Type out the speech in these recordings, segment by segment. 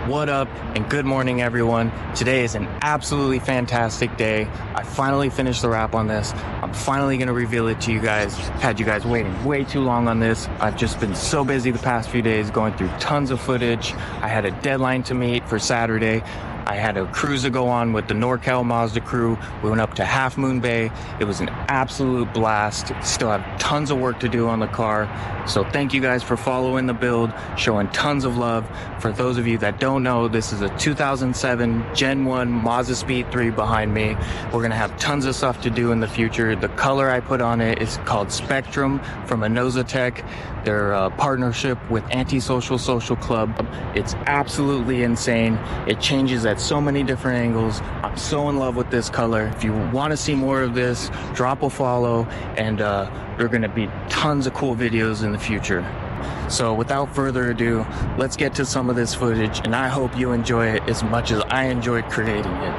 What up and good morning everyone. Today is an absolutely fantastic day. I finally finished the wrap on this. I'm finally going to reveal it to you guys. Had you guys waiting way too long on this. I've just been so busy the past few days going through tons of footage. I had a deadline to meet for Saturday. I had a cruise to go on with the NorCal Mazda crew. We went up to Half Moon Bay. It was an absolute blast. Still have tons of work to do on the car. So thank you guys for following the build, showing tons of love. For those of you that don't know, this is a 2007 Gen 1 Mazdaspeed3 behind me. We're gonna have tons of stuff to do in the future. The color I put on it is called Spectrum from Tech. Their partnership with Antisocial Social Club. It's absolutely insane. It changes at so many different angles. I'm so in love with this color. If you want to see more of this, drop a follow, and there are going to be tons of cool videos in the future. So without further ado, let's get to some of this footage, and I hope you enjoy it as much as I enjoyed creating it.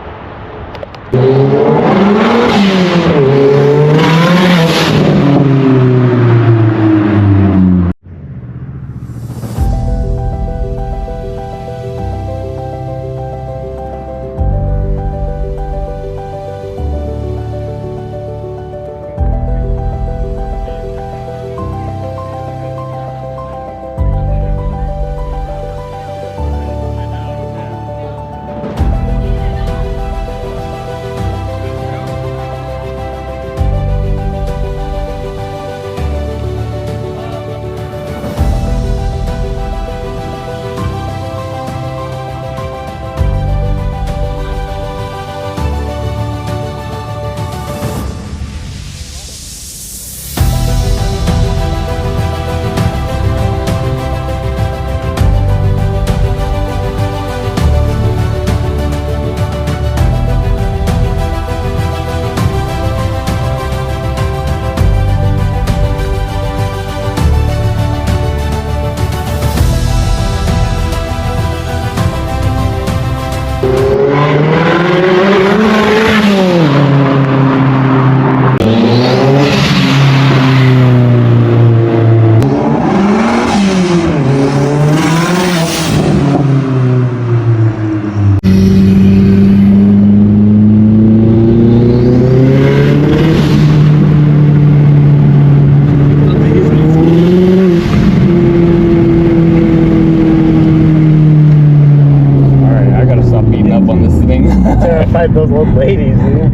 Terrified those old ladies, dude.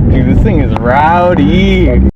Dude, this thing is rowdy.